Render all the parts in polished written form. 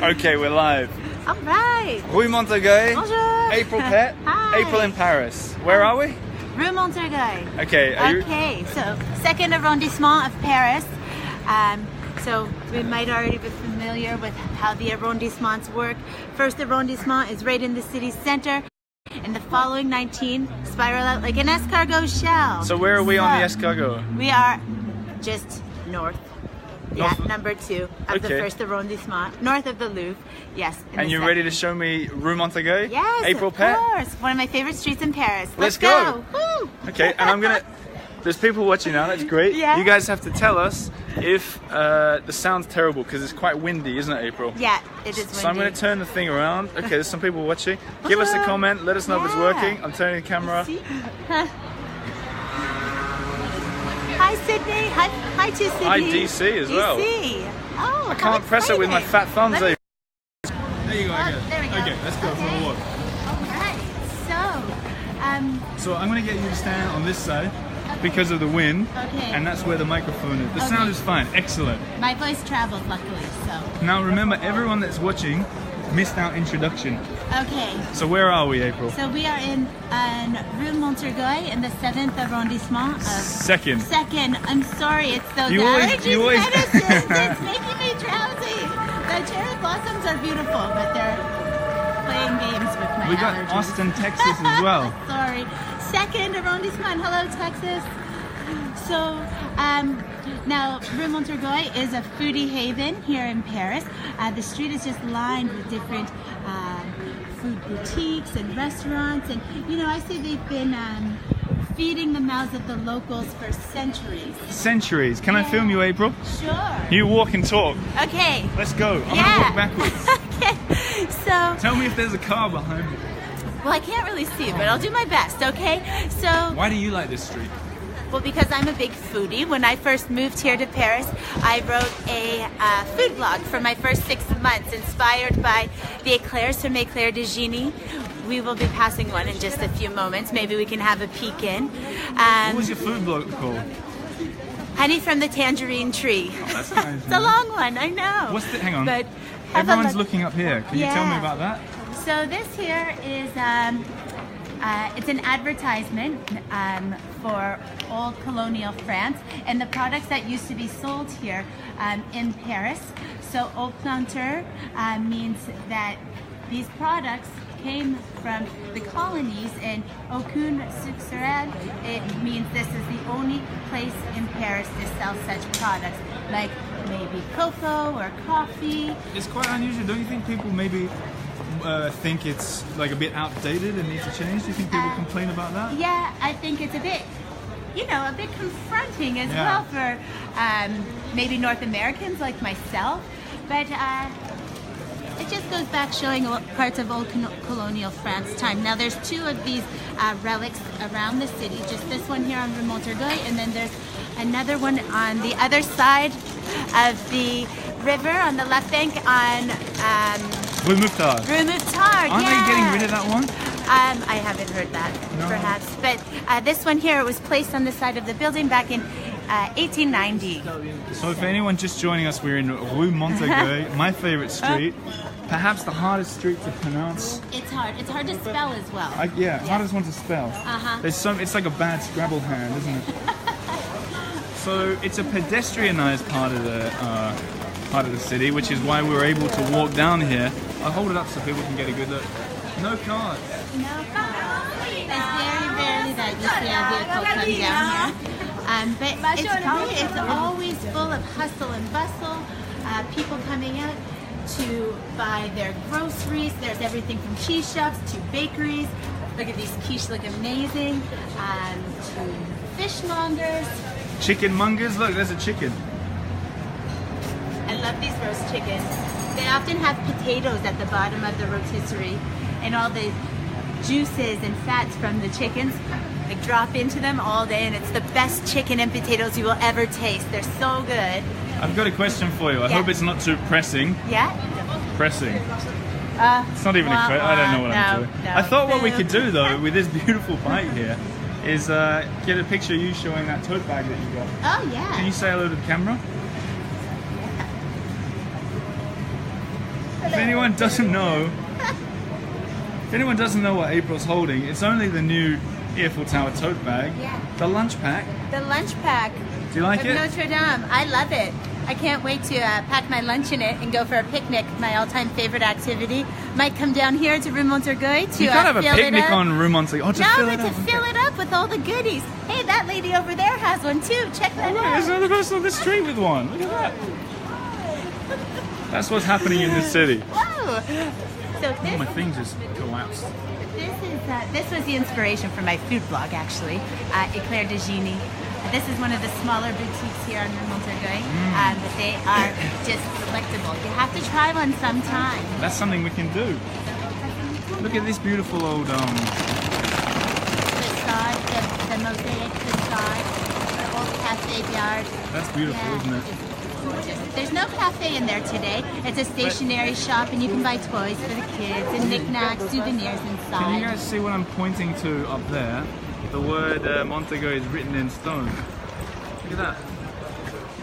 Okay, we're live. All right. Rue Montorgueil. Bonjour. April Pett. Hi. April in Paris. Where are we? Rue Montorgueil. Okay. Okay, so second arrondissement of Paris. So we might already be familiar with how the arrondissements work. First arrondissement is right in the city center, and the following 19 spiral out like an escargot shell. So where are we on the escargot? We are just north. Yeah, North- number 2 of the first arrondissement, north of the Louvre. Yes. And you're ready to show me Rue Montorgueil? Yes, April of Pett? course. One of my favorite streets in Paris. Let's go. Woo. Okay, and I'm gonna. There's people watching now. That's great. Yeah. You guys have to tell us if the sound's terrible because it's quite windy, isn't it, April? Yeah, it is windy. So I'm going to turn the thing around. Okay, there's some people watching. Give us a comment. Let us know if it's working. I'm turning the camera. Hi, Sydney. Hi to Sydney. Hi, DC as well. DC. Oh, I can't press it with my fat thumbs. There Let you go. there we go. Okay, let's go for a walk. All right. So I'm going to get you to stand on this side because of the wind. Okay. And that's where the microphone is. The sound is fine. Excellent. My voice travels, luckily, so. Now remember, everyone that's watching missed out introduction. Okay. So where are we, April? So we are in Rue Montorgueil in the 7th arrondissement. Second. I'm sorry, it's those You always- allergies medicines. It's making me drowsy. The cherry blossoms are beautiful, but they're playing games with my We got allergies. Austin, Texas as well. Sorry. 2nd arrondissement. Hello, Texas. So, now Rue Montorgueil is a foodie haven here in Paris. The street is just lined with different food boutiques and restaurants, and I say they've been feeding the mouths of the locals for centuries. Centuries. Can I film you, April? Sure. You walk and talk. Okay. Let's go. I'm gonna walk backwards. Okay. So. Tell me if there's a car behind me. Well, I can't really see, but I'll do my best. Okay. So. Why do you like this street? Well, because I'm a big foodie. When I first moved here to Paris, I wrote a food blog for my first 6 months, inspired by the eclairs from Eclair de Genie. We will be passing one in just a few moments. Maybe we can have a peek in. What was your food blog called? Honey from the Tangerine Tree. Oh, that's nice. It's a long one, I know. Hang on. But have a Everyone's look. looking up here. Can you tell me about that? So this here is it's an advertisement for old colonial France and the products that used to be sold here in Paris. So au planteur means that these products came from the colonies, and aucune succursale, it means this is the only place in Paris to sell such products, like maybe cocoa or coffee. It's quite unusual. Don't you think people maybe think it's like a bit outdated and needs to change? Do you think people complain about that? Yeah, I think it's a bit confronting as well for maybe North Americans like myself, but it just goes back showing parts of old colonial France time. Now there's 2 of these relics around the city, just this one here on Rue Montorgueil, and then there's another one on the other side of the river on the left bank on Rue Mouffetard. Rue Mouffetard. Aren't they getting rid of that one? I haven't heard that, perhaps. But this one here was placed on the side of the building back in 1890. So if anyone just joining us, we're in Rue Montorgueil, my favorite street. Perhaps the hardest street to pronounce. It's hard. It's hard to spell as well. Hardest one to spell. It's like a bad Scrabble hand, isn't it? So it's a pedestrianized part of the city, which is why we were able to walk down here. I'll hold it up so people can get a good look. No cars. No cars. It's very rarely that you see a vehicle come down here. But it's always full of hustle and bustle. People coming out to buy their groceries. There's everything from cheese shops to bakeries. Look at these quiches, look amazing. To fishmongers. Chicken mongers. Look, there's a chicken. I love these roast chickens. They often have potatoes at the bottom of the rotisserie, and all the juices and fats from the chickens drop into them all day, and it's the best chicken and potatoes you will ever taste. They're so good. I've got a question for you. I hope it's not too pressing. Yeah? Pressing. It's not even a question. I don't know what I'm doing. No. I thought what we could do though with this beautiful bite here is get a picture of you showing that tote bag that you got. Oh yeah. Can you say hello to the camera? anyone doesn't know, what April's holding, it's only the new Eiffel Tower tote bag. Yeah. The lunch pack. The lunch pack. Do you like it? Notre Dame. I love it. I can't wait to pack my lunch in it and go for a picnic, my all-time favorite activity. Might come down here to Rue Montorgueil to You can't have a fill it picnic up. on Rue Montorgueil. Oh, to No, fill but it to up. fill it up with all the goodies. Hey, that lady over there has one too. Check that Look, out. there's another person on the street with one. Look at that. That's what's happening in this city. Whoa! So Oh, my thing just collapsed. This was the inspiration for my food blog, actually. Eclair de Genie. This is one of the smaller boutiques here on Rue Montorgueil, but they are just delectable. You have to try one sometime. That's something we can do. Look at this beautiful old Facade, the mosaic facade, the old cafe yard. That's beautiful, isn't it? It's gorgeous. There's no cafe in there today. It's a stationery shop, and you can buy toys for the kids and knickknacks, souvenirs inside. Can you guys see what I'm pointing to up there? The word Montorgueil is written in stone. Look at that.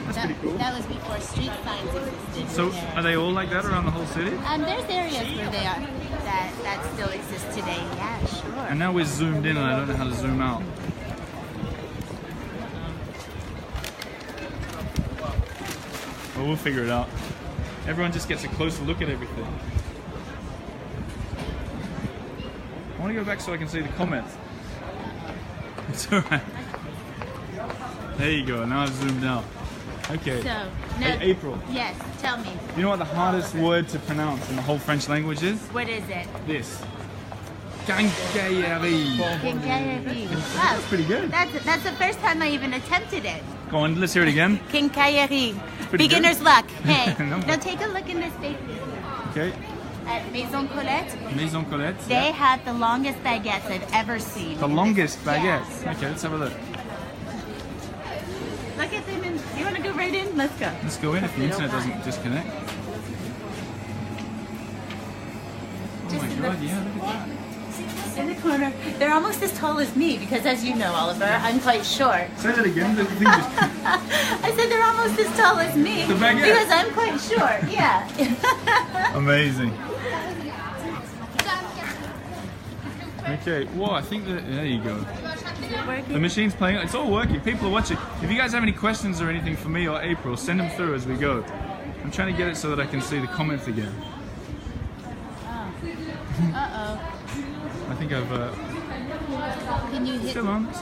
That's pretty cool. That was before street signs existed. So are they all like that around the whole city? There's areas where they are that still exist today. Yeah, sure. And now we're zoomed in and I don't know how to zoom out. Well, we'll figure it out. Everyone just gets a closer look at everything. I want to go back so I can see the comments. It's alright. There you go, now I've zoomed out. Okay. So, Hey, April, Yes, tell me. you know what the hardest word to pronounce in the whole French language is? What is it? This. Quincaillerie. Quincaillerie. Wow. That's pretty good. That's the first time I even attempted it. Go on, let's hear it again. Quincaillerie. Pretty Beginner's good. luck. Hey. No. Now take a look in this paper. Okay. At Maison Colette, Maison Colette. they have the longest baguettes I've ever seen. The longest baguette. Yeah. Okay, let's have a look. Look at them. You want to go right in? Let's go. Let's go in if the internet doesn't disconnect. Oh my god, yeah, look at that. In the corner. They're almost as tall as me because, as you know, Oliver, I'm quite short. Say that again. The thing just... I said they're almost as tall as me The baguette. because I'm quite short. Yeah. Amazing. Okay, well, I think that... There you go. The machine's playing. It's all working. People are watching. If you guys have any questions or anything for me or April, send them through as we go. I'm trying to get it so that I can see the comments again. Uh-oh. I think I've... Can you hit? Still on. No, I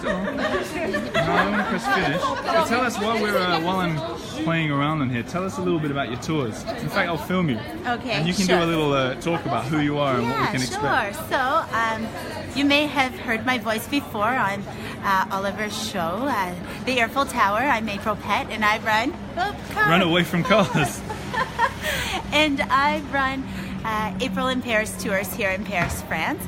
don't want to press finish. But tell us while I'm playing around on here, tell us a little bit about your tours. In fact, I'll film you. Okay, And you can sure. do a little talk about who you are and what we can expect. Sure. So, you may have heard my voice before on Oliver's show, the Eiffel Tower. I'm April Pett, and I run. Run away from cars. And I run April in Paris tours here in Paris, France.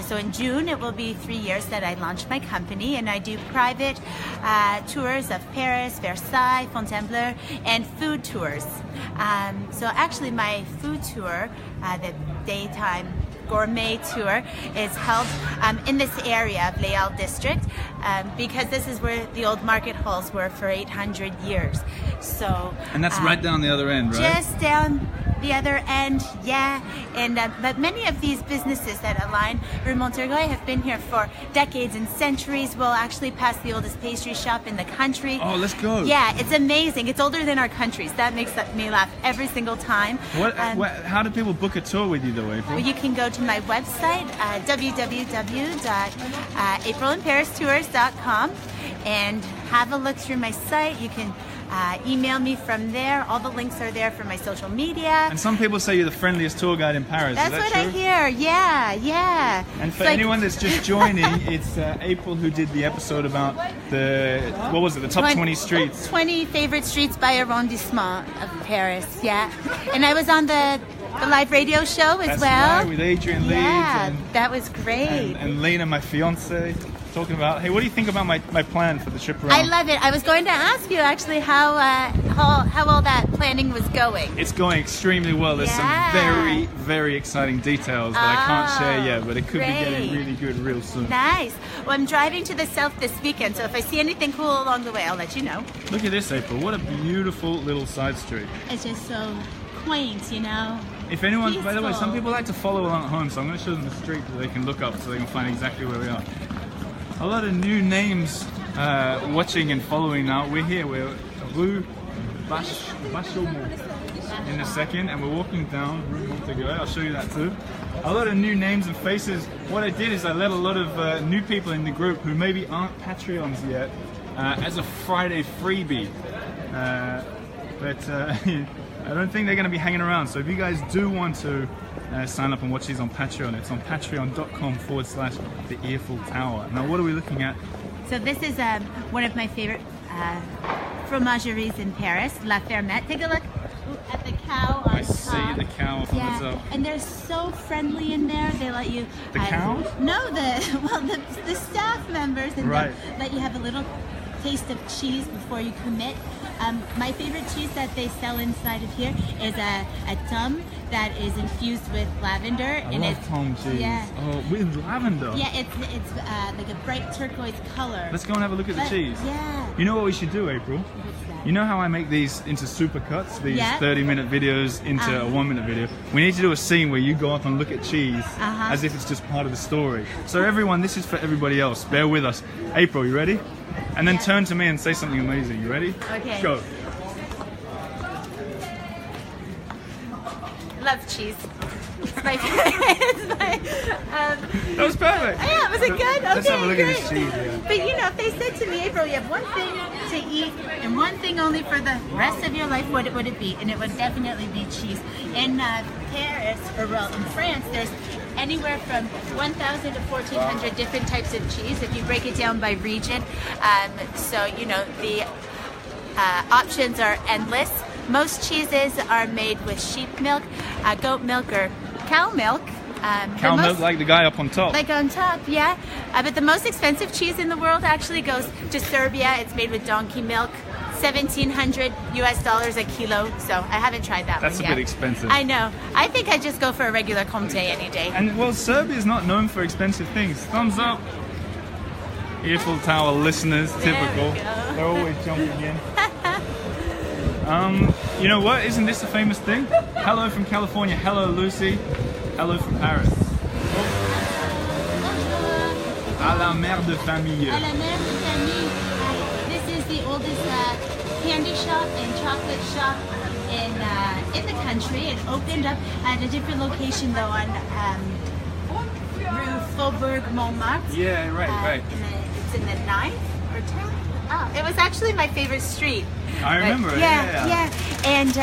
So in June, it will be 3 years that I launched my company, and I do private tours of Paris, Versailles, Fontainebleau, and food tours. So actually, my food tour, the daytime gourmet tour, is held in this area of Les Halles district because this is where the old market halls were for 800 years. So And that's right down the other end, right? just down the other end, yeah. And but many of these businesses that align Rue Montorgueil have been here for decades and centuries. We'll actually pass the oldest pastry shop in the country. Oh, let's go. Yeah, it's amazing. It's older than our countries. That makes me laugh every single time. How do people book a tour with you, though, April? Well, you can go to my website, www.aprilinparistours.com, and have a look through my site. You can email me from there. All the links are there for my social media. And some people say you're the friendliest tour guide in Paris. That's is that what true? I hear. Yeah, yeah. And for It's like- anyone that's just joining, it's April who did the episode about the top 20 streets. 20 favorite streets by arrondissement of Paris. Yeah, and I was on the live radio show as That's well. right, with Adrian Leeds Yeah, and, that was great. and Lena, my fiance, talking about, hey, what do you think about my plan for the trip around? I love it. I was going to ask you actually how all that planning was going. It's going extremely well. There's some very, very exciting details that I can't share yet, but it could be getting great. really good real soon. Nice. Well, I'm driving to the south this weekend, so if I see anything cool along the way, I'll let you know. Look at this, April. What a beautiful little side street. It's just so quaint, you know. If anyone, by the way, Peaceful. some people like to follow along at home, so I'm going to show them the street that they can look up so they can find exactly where we are. A lot of new names watching and following now. We're here, we're Rue Bachaumont in a second, and we're walking down Rue Montorgueil. I'll show you that too. A lot of new names and faces. What I did is I let a lot of new people in the group who maybe aren't Patreons yet as a Friday freebie. But I don't think they're going to be hanging around. So if you guys do want to sign up and watch these on Patreon, it's on patreon.com/the Eiffel Tower. Now, what are we looking at? So this is one of my favorite fromageries in Paris, La Fermette. Take a look at the cow on I see top. the cow from the top. And they're so friendly in there. They let you. The cow? No, the staff members, and Right. they let you have a little taste of cheese before you commit. My favorite cheese that they sell inside of here is a tome that is infused with lavender. I love tome cheese. Yeah. Oh, with lavender. Yeah, it's like a bright turquoise color. Let's go and have a look at the cheese. Yeah. You know what we should do, April? What's that? You know how I make these into super cuts, these Yeah. 30-minute videos into a 1-minute video? We need to do a scene where you go up and look at cheese as if it's just part of the story. So everyone, this is for everybody else. Bear with us. April, you ready? And then turn to me and say something amazing. You ready? Okay. Go. Love cheese. It's my favorite. That was perfect. Yeah, was it good? Okay, Let's have a look great. at this cheese. Yeah. But you know, if they said to me, April, you have one thing to eat and one thing only for the rest of your life, what would it be? And it would definitely be cheese. In Paris, or well, in France, there's anywhere from 1,000 to 1,400 different types of cheese if you break it down by region. So, you know, the options are endless. Most cheeses are made with sheep milk, goat milk, or cow milk. Cow milk, like the guy up on top. Like on top, yeah. But the most expensive cheese in the world actually goes to Serbia. It's made with donkey milk. $1,700 a kilo. So I haven't tried that That's one a yet. bit expensive. I know. I think I just go for a regular Comté any day. And well, Serbia is not known for expensive things. Thumbs up. Eiffel Tower listeners, typical. we go. They're always jumping in. You know what? Isn't this a famous thing? Hello from California. Hello, Lucy. Hello from Paris. À la mère de famille. À la mère de famille. This is the oldest candy shop and chocolate shop in the country. It opened up at a different location though on Rue Faubourg Montmartre. Yeah, right. It's in the 9th or 10th. Oh, it was actually my favorite street. I remember it. Yeah. And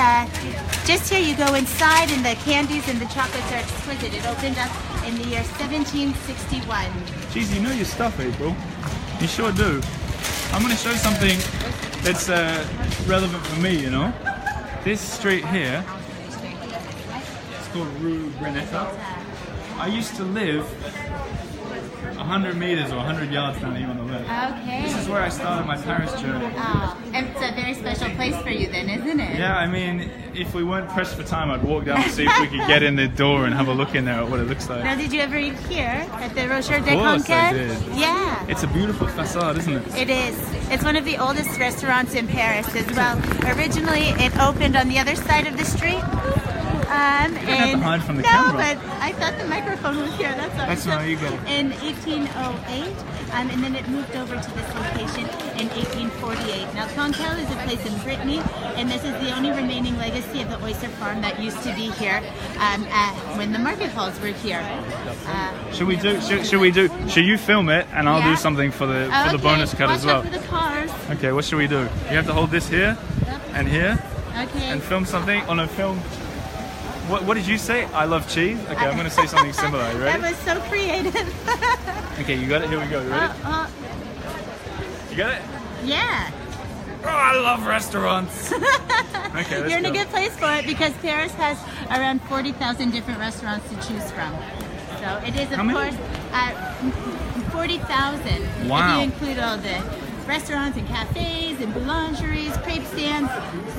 just here you go inside, and the candies and the chocolates are exquisite. It opened up in the year 1761. Jeez, you know your stuff, April. You sure do. I'm going to show something that's relevant for me, you know. This street here, it's called Rue Greneta. I used to live 100 meters or 100 yards down here on the left. Okay. This is where I started my Paris journey. Oh, and it's a very special place for you then, isn't it? Yeah, I mean, if we weren't pressed for time, I'd walk down to see if we could get in the door and have a look in there at what it looks like. Now, did you ever eat here at the Rocher de course I Conquête? did. Yeah. It's a beautiful facade, isn't it? It is. It's one of the oldest restaurants in Paris as well. Originally, it opened on the other side of the street. You don't have to hide from the camera. No, but I thought the microphone was here. That's all. That's right, you go. In 1808, and then it moved over to this location in 1848. Now, Conquête is a place in Brittany, and this is the only remaining legacy of the oyster farm that used to be here when the market halls were here. Should you film it and I'll do Yeah. something for the bonus cut as well? Watch out for the cars. Okay, what should we do? You have to hold this here and here Okay. and film something on a film. What did you say? I love cheese? Okay, I'm going to say something similar. You ready? That was so creative. Okay, you got it? Here we go. You ready? You got it? Yeah. Oh, I love restaurants. Okay, let's You're in a go. good place for it because Paris has around 40,000 different restaurants to choose from. So it is, of How many? course, 40,000. Wow. If you include all the restaurants and cafes and boulangeries, crepe stands.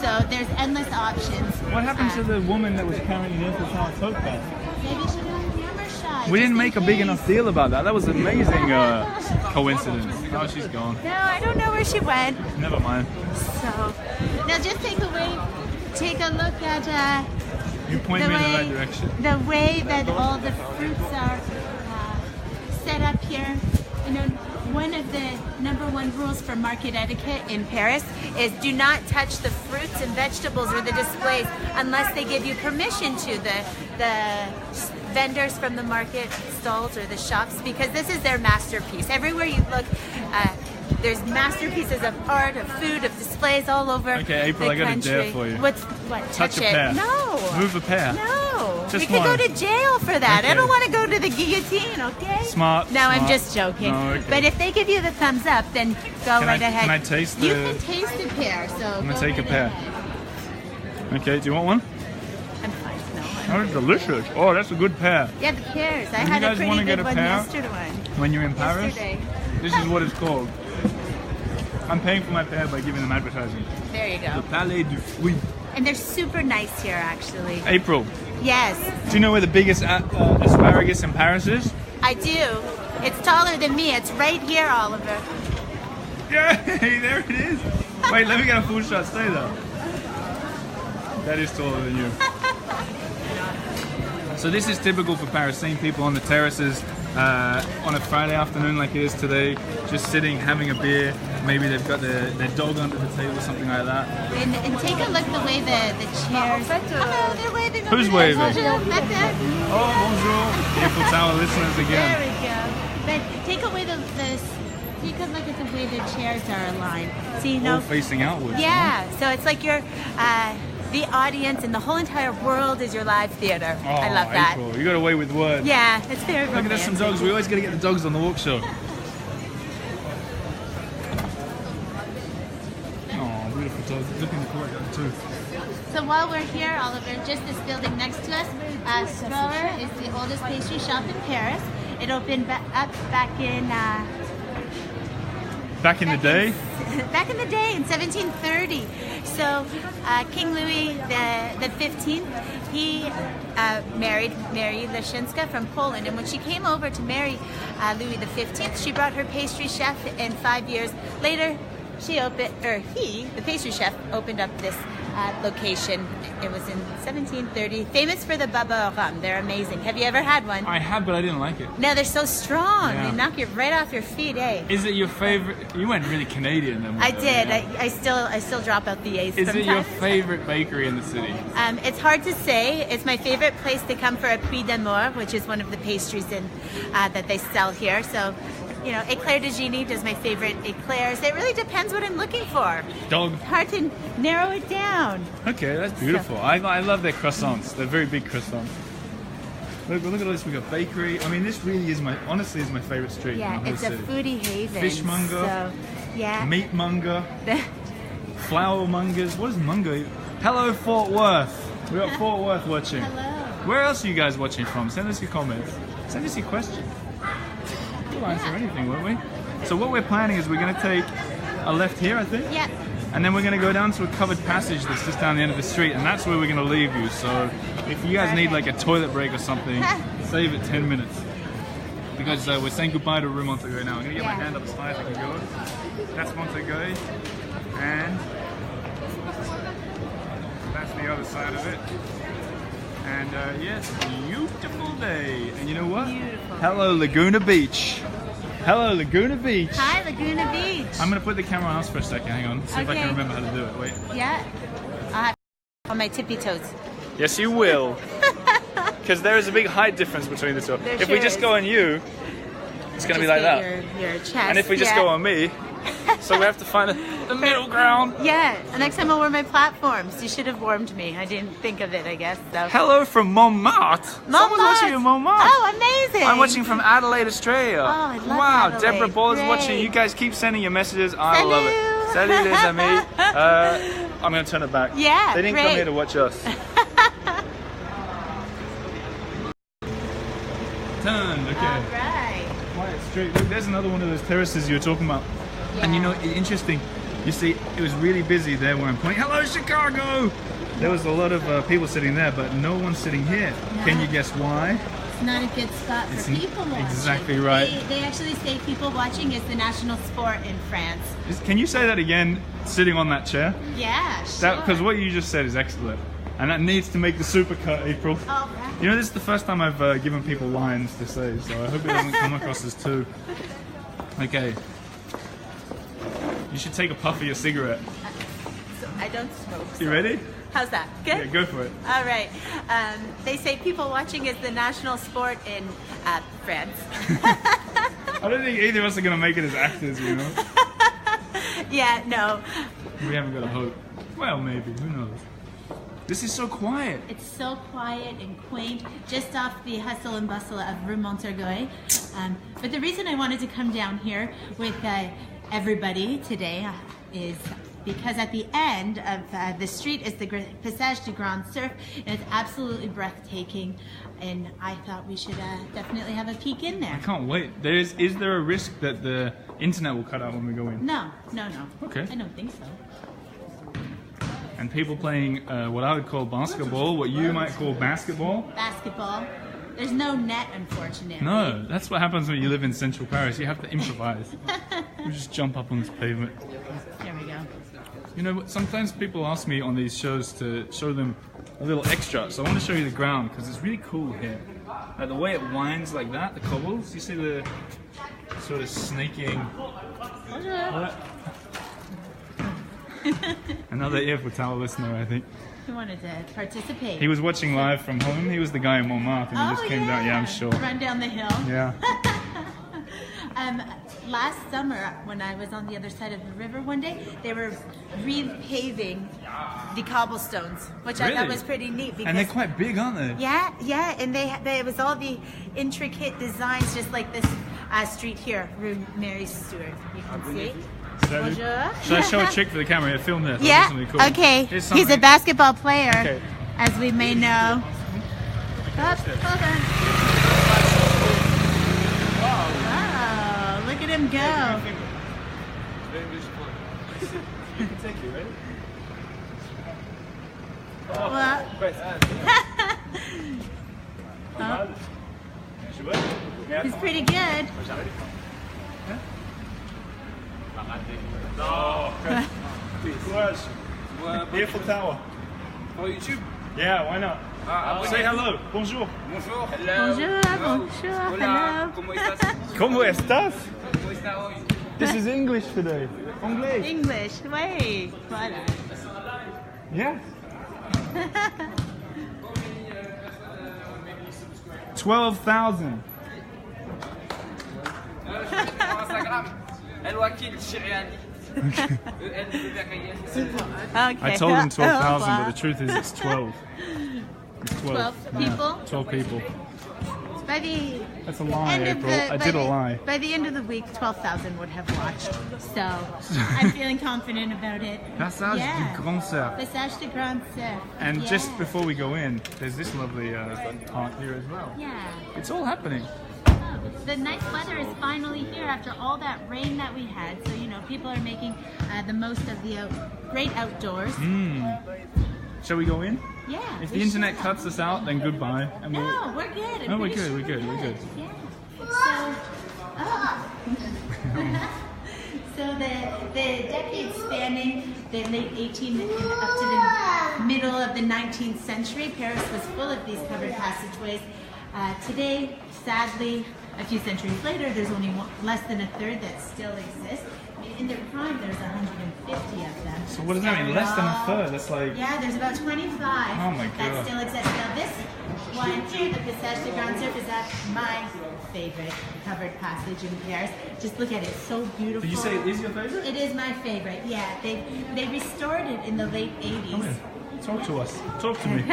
So there's endless options. What happened to the woman that was carrying the Eiffel Tower tote bag? Maybe she was camera shy. We just didn't in make a big case. enough deal about that. That was an amazing coincidence. Oh, she's gone. No, I don't know where she went. Never mind. So now just take a look at You point me in the right direction. The way that all the fruits are set up here, you know, one of the #1 rules for market etiquette in Paris is do not touch the fruits and vegetables or the displays unless they give you permission to. The vendors from the market stalls or the shops, because this is their masterpiece. Everywhere you look, there's masterpieces of art, of food, of displays all over. Okay, April, I got a dare for you. What? Touch a it? pear. No. Move a pear. No. Just we could one. go to jail for that. Okay. I don't want to go to the guillotine, okay? Smart. No, I'm just joking. No, okay. But if they give you the thumbs up, then go right ahead. Can I taste the... You can taste a pear, so I'm going to take a pear. Ahead. Okay, do you want one? I'm fine. No, Oh, it's delicious. Oh, that's a good pear. yeah, the pears. I You had a guys pretty wanna good get a one pear? yesterday. When you're in Paris, Yesterday. this is what it's called. I'm paying for my pear by giving them advertising. There you Le go. Palais du Fruit. And they're super nice here, actually. April, Yes, do you know where the biggest asparagus in Paris is? I do. It's taller than me. It's right here, Oliver. Yay, there it is. Wait, let me get a full shot. Stay there. That is taller than you. So this is typical for Paris, seeing people on the terraces on a Friday afternoon like it is today, just sitting, having a beer. Maybe they've got their dog under the table, something like that. And take a look the way the chairs. Hello, they're waving. Who's over there. waving? Bonjour, Pett. Oh, bonjour. Eiffel Tower listeners There again. we go. But take away take a look at the way the chairs are aligned. So you know. All facing outwards. Yeah. So it's like you're the audience and the whole entire world is your live theater. Oh, I love that. April, you got away with words. Yeah, it's very Look at there's some romantic. dogs. We always got to get the dogs on the walk show. Oh, beautiful dogs. Look in the courtyard too. So while we're here, Oliver, just this building next to us, Stroer is the oldest pastry shop in Paris. It opened up back in the day? Back in the day, in 1730. So King Louis the 15th, he married Mary Lashinska from Poland, and when she came over to marry Louis the 15th, she brought her pastry chef, and 5 years later, the pastry chef, opened up this location. It was in 1730, famous for the baba au rhum. They're amazing. Have you ever had one? I have, but I didn't like it. No, they're so strong. Yeah. They knock you right off your feet, eh? Is it your favorite? You went really Canadian then. I did. Yeah. I still drop out the A's Is sometimes. it your favorite bakery in the city? It's hard to say. It's my favorite place to come for a Puy d'Amour, which is one of the pastries that they sell here. So, you know, Eclair de Genie does my favorite eclairs. It really depends what I'm looking for. Dog. It's hard to narrow it down. Okay, that's beautiful. I love their croissants. They're very big croissants. Look at all this. We got bakery. I mean, this really is honestly my favorite street Yeah, in the whole it's a city. foodie haven. Fishmonger. So, yeah. Meatmonger, flour mongers. What is monger? Hello, Fort Worth. We got Fort Worth watching. Hello. Where else are you guys watching from? Send us your comments. Send us your questions. We'll answer anything, won't we? So what we're planning is we're going to take a left here, I think. Yeah. And then we're going to go down to a covered passage that's just down the end of the street, and that's where we're going to leave you. So if you guys need like a toilet break or something, save it 10 minutes. Because we're saying goodbye to Rue Montorgueil now. I'm going to get my hand up as high as I can go. That's Montorgueil. And that's the other side of it. And yeah, it's a beautiful day. And you know what? Beautiful. Hello, Laguna Beach. Hello, Laguna Beach. Hi, Laguna Beach. I'm going to put the camera on us for a second. Hang on. See if I Okay. can remember how to do it. Wait. Yeah. I'll have on my tippy toes. Yes, you will. Because there is a big height difference between the two. There If sure we just is. go on you, it's going to be like Just that. get Your chest. And if we just go on me, so we have to find the middle ground. Yeah, next time I'll wear my platforms. You should have warned me. I didn't think of it, I guess. So. Hello from Montmartre. Someone's watching in Montmartre. Oh, amazing. I'm watching from Adelaide, Australia. Oh, I love wow, Adelaide. Deborah Ball is Great. watching. You guys keep sending your messages. I love it. Salut. Salut les amis. I'm going to turn it back. Yeah, They didn't come great. here to watch us. Turned, okay. All right. Quiet street. Look, there's another one of those terraces you were talking about. And you know, interesting. You see, it was really busy there where I'm pointing. Hello, Chicago! There was a lot of people sitting there, but no one sitting here. No. Can you guess why? It's not a good spot for people watching. Exactly right. They actually say people watching is the national sport in France. Can you say that again, sitting on that chair? Yeah, sure. Because what you just said is excellent. And that needs to make the super cut, April. Oh, right. You know, this is the first time I've given people lines to say, so I hope it doesn't come across as too. Okay. You should take a puff of your cigarette. I don't smoke. You ready? How's that? Good? Yeah, go for it. All right. They say people watching is the national sport in France. I don't think either of us are going to make it as actors, you know? Yeah, no. We haven't got a hope. Well, maybe. Who knows? This is so quiet. It's so quiet and quaint, just off the hustle and bustle of Rue Montorgueil. But the reason I wanted to come down here with everybody today is because at the end of the street is the Passage du Grand Surf, and it's absolutely breathtaking. And I thought we should definitely have a peek in there. I can't wait. Is there a risk that the internet will cut out when we go in? No. Okay. I don't think so. And people playing what I would call basketball, what you might call basketball. Basketball. There's no net, unfortunately. No, that's what happens when you live in central Paris. You have to improvise. You just jump up on this pavement. There we go. You know, sometimes people ask me on these shows to show them a little extra, so I want to show you the ground because it's really cool here. Like the way it winds like that, the cobbles, you see the sort of snaking. What? Another Eiffel Tower listener, I think. He wanted to participate. He was watching live from home. He was the guy in Montmartre, and he just came down. Yeah, I'm sure. Run down the hill. Yeah. Last summer, when I was on the other side of the river one day, they were repaving the cobblestones, which I thought was pretty neat. Because, and they're quite big, aren't they? Yeah, and it was all the intricate designs, just like this street here, Rue Mary Stuart. You can see. Bonjour. Should I show a trick for the camera? Film this. Yeah. Cool. Okay. He's a basketball player, as we may know. Hold on. Wow, look at him go. You can take it, ready? Well. He's pretty good. No. Eiffel Tower. For YouTube? Yeah, why not? Say hello. Bonjour. Bonjour. Bonjour. Hello. ¿Cómo estás? This is English today. Anglais. English. Wait. Voilà. Yeah. 12,000. I told him 12,000, but the truth is it's 12. It's 12. 12 people? 12 people. By the That's a lie, end April. of the, I did a lie. By the end of the week, 12,000 would have watched. So I'm feeling confident about it. Passage du Grand Surf. Passage du Grand Surf. And just before we go in, there's this lovely park here as well. Yeah. It's all happening. Oh, the nice weather is finally here after all that rain that we had. So, you know, people are making the most of the great outdoors. Shall we go in? Yeah. If the internet cuts us out, then goodbye. And No, we're good. No, we're good. We're good. Yeah. So the decades spanning the late 18th up to the middle of the 19th century, Paris was full of these covered passageways. Today, sadly, a few centuries later, there's only less than a third that still exist. In their prime, there's 150 of them. So what does that mean? Less than a third? That's like... Yeah, there's about 25 that still exist. Now this one here, the Passage du Grand Surf, is my favorite covered passage in Paris. Just look at it, it's so beautiful. Did you say it is your favorite? It is my favorite, yeah. They restored it in the late 80s. Come in. Talk to us. Talk to me.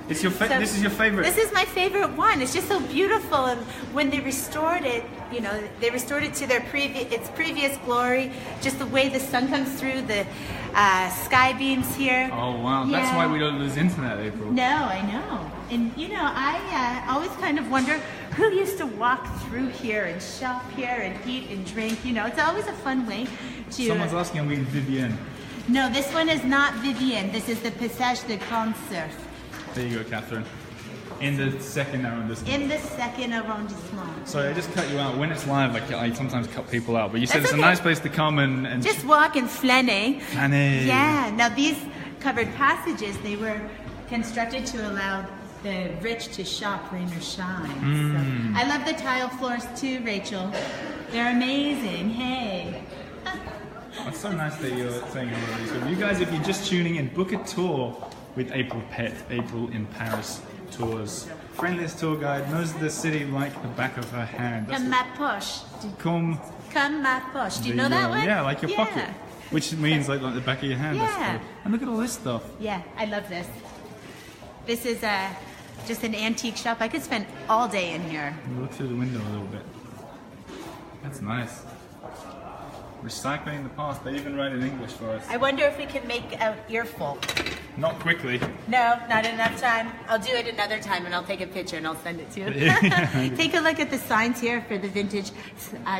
It's your this is your favorite? This is my favorite one. It's just so beautiful, and when they restored it, you know, they restored it to their its previous glory. Just the way the sun comes through the sky beams here. Oh wow, that's why we don't lose internet, April. No, I know. And you know, I always kind of wonder who used to walk through here and shop here and eat and drink. You know, it's always a fun way to. Someone's asking, are we in Vivienne? No, this one is not Vivienne. This is the Passage du Grand Surf. There you go, Catherine. In the second arrondissement. In the second arrondissement. Sorry, I just cut you out. When it's live, I sometimes cut people out. But you said it's a nice place to come and just walk and flâner. Flâner. Yeah. Now these covered passages. They were constructed to allow the rich to shop, rain or shine. So, I love the tile floors too, Rachel. They're amazing. Hey. It's so nice that you're saying all of these. So you guys, if you're just tuning in, book a tour with April Pett, April in Paris Tours. Friendliest tour guide, knows the city like the back of her hand. Comme ma poche. Comme ma poche. Do you know that one? Yeah, like your pocket. Which means like the back of your hand. Yeah. And look at all this stuff. Yeah, I love this. This is just an antique shop. I could spend all day in here. Look through the window a little bit. That's nice. Recycling the past. They even write in English for us. I wonder if we can make an earful. Not quickly. No, not enough time. I'll do it another time and I'll take a picture and I'll send it to you. Take a look at the signs here for the vintage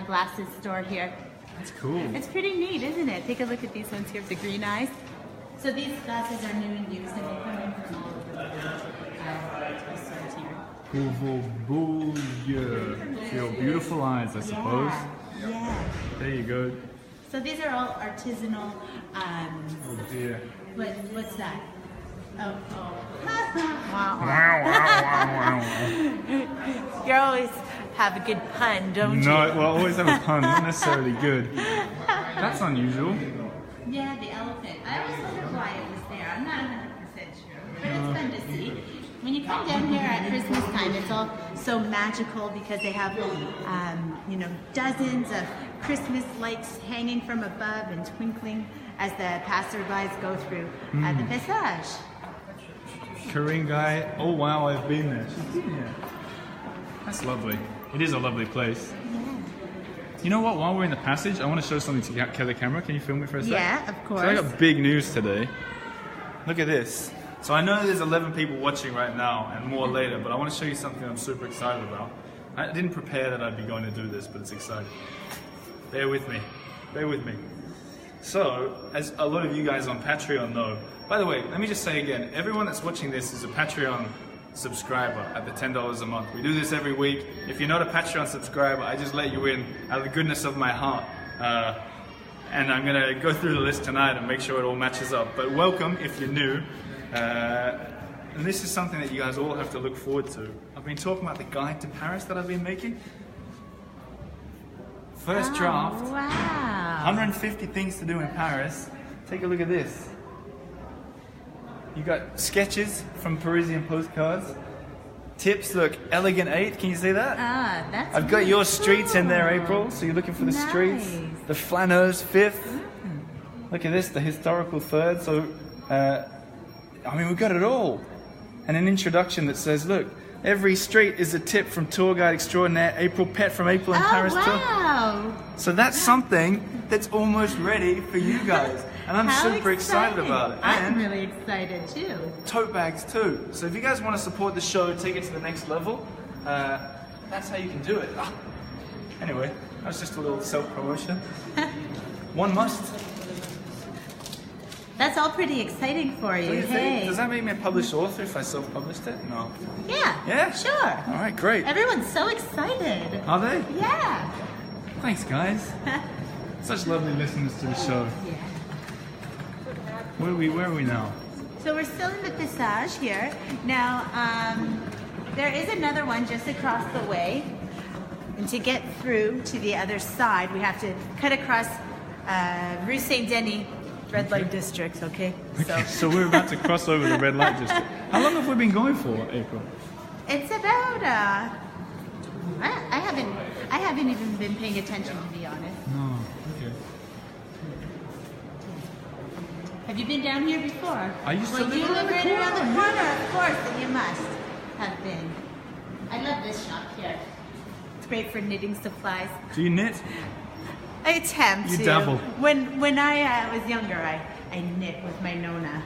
glasses store here. That's cool. It's pretty neat, isn't it? Take a look at these ones here with the green eyes. So these glasses are new and used and they come in from all over the stores here. For your beautiful eyes, I suppose. Yeah. There you go. So these are all artisanal. Oh dear. What's that? Oh. Wow. You always have a good pun, don't you? No, well, I always have a pun, not necessarily good. That's unusual. Yeah, the elephant. I always wondered why it was there. I'm not 100% sure, but it's fun to see. When you come down here at Christmas time, it's all so magical because they have, dozens of Christmas lights hanging from above and twinkling as the passerbys go through the passage. Karingai. Oh wow, I've been there. She's been here. That's lovely. It is a lovely place. Yeah. You know what? While we're in the passage, I want to show something to the camera. Can you film me for a sec? Yeah, of course. So I got big news today. Look at this. So I know there's 11 people watching right now and more later, but I want to show you something I'm super excited about. I didn't prepare that I'd be going to do this, but it's exciting. Bear with me. Bear with me. So, as a lot of you guys on Patreon know, by the way, let me just say again, everyone that's watching this is a Patreon subscriber at the $10 a month. We do this every week. If you're not a Patreon subscriber, I just let you in out of the goodness of my heart. And I'm going to go through the list tonight and make sure it all matches up. But welcome if you're new. And this is something that you guys all have to look forward to. I've been talking about the guide to Paris that I've been making. First draft. Wow. 150 things to do in Paris. Take a look at this. You got sketches from Parisian postcards. Tips, look, elegant 8. Can you see that? That's I've got your streets in there, April. So you're looking for the streets. The Flaneurs 5th. Look at this, the historical 3rd. So, we've got it all. And an introduction that says, look, every street is a tip from tour guide extraordinaire April Pett from April in Paris Tour. So that's something that's almost ready for you guys. And I'm super excited about it. I'm really excited too. Tote bags too. So if you guys want to support the show, take it to the next level, that's how you can do it. Anyway, that was just a little self-promotion. One must. That's all pretty exciting for you. Hey. Does that make me a published author if I self-published it? No. Yeah. Yeah? Sure. All right, great. Everyone's so excited. Are they? Yeah. Thanks, guys. Such lovely listeners to the show. Yeah. Where are we now? So we're still in the passage here. Now, there is another one just across the way. And to get through to the other side, we have to cut across Rue Saint-Denis. Red light district, okay? So we're about to cross over the red light district. How long have we been going for, April? It's about I haven't even been paying attention, to be honest. No, okay. Have you been down here before? I used to live you live right around the corner. corner, of course, then you must have been. I love this shop here. It's great for knitting supplies. Do you knit? I attempt to. You dabble. When I was younger, I knit with my Nona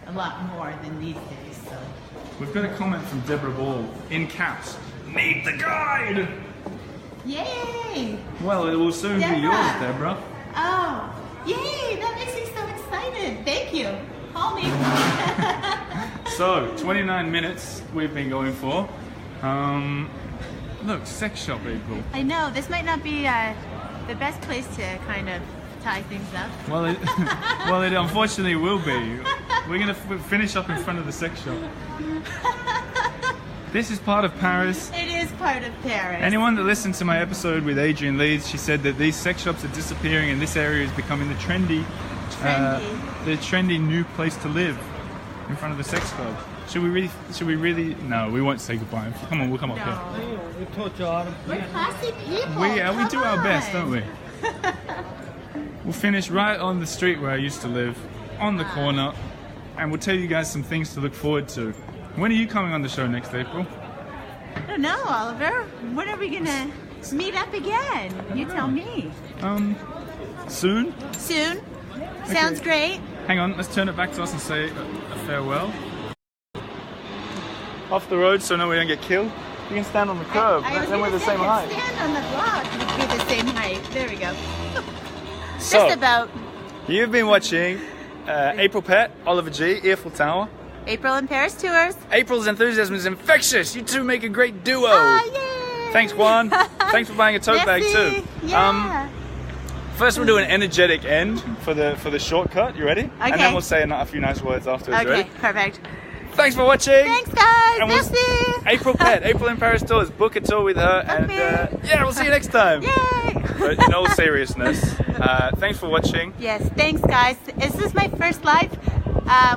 a lot more than these days. So. We've got a comment from Deborah Ball in caps. Need the guide! Yay! Well, it will soon be yours, Deborah. Oh, yay! That makes me so excited. Thank you. Call me. So, 29 minutes we've been going for. Look, sex shop, April. I know, this might not be the best place to kind of tie things up. Well, it unfortunately will be. We're gonna finish up in front of the sex shop. This is part of Paris. It is part of Paris. Anyone that listened to my episode with Adrian Leeds, she said that these sex shops are disappearing and this area is becoming the trendy new place to live in front of the sex club. Should we really? No, we won't say goodbye. Come on, we'll come up here. We're classy people. We do our best, don't we? We'll finish right on the street where I used to live, on the corner, and we'll tell you guys some things to look forward to. When are you coming on the show next April? I don't know, Oliver. When are we gonna meet up again? You tell me. Soon? Soon. Sounds great. Hang on, let's turn it back to us and say a farewell. Off the road so no we don't get killed. You can stand on the curb, then we're the same height. Stand on the block would be the same height. There we go. So, just about. You've been watching April Pett, Oliver G, Eiffel Tower. April in Paris tours. April's enthusiasm is infectious. You two make a great duo. Yay! Thanks, Juan. Thanks for buying a tote bag too. Yeah. First, we'll do an energetic end for the shortcut. You ready? Okay. And then we'll say a few nice words afterwards. Okay, Ready? Perfect. Thanks for watching. Thanks, guys. And Merci. April Pett, April in Paris tours. Book a tour with her, and yeah, we'll see you next time. Yay! But in all seriousness, thanks for watching. Yes, thanks, guys. This is my first live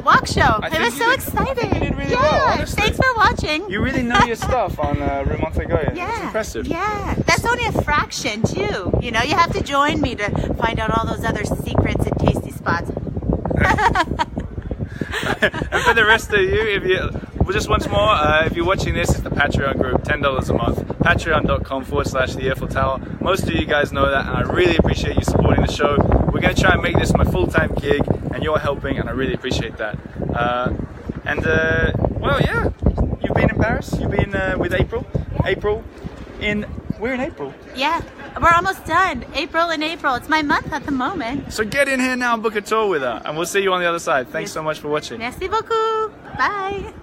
walk show. It was so exciting. You did really well, honestly. Thanks for watching. You really know your stuff on Rue Montorgueil. Yeah, It's impressive. Yeah, that's only a fraction too. You know, you have to join me to find out all those other secrets and tasty spots. And for the rest of you, just once more, if you're watching this, it's the Patreon group, $10 a month, patreon.com/the Eiffel Tower. Most of you guys know that, and I really appreciate you supporting the show. We're going to try and make this my full-time gig, and you're helping, and I really appreciate that. Well, yeah, you've been in Paris, you've been with April. We're in April. Yeah, we're almost done. April in April. It's my month at the moment. So get in here now and book a tour with her, and we'll see you on the other side. Thanks so much for watching. Merci beaucoup. Bye.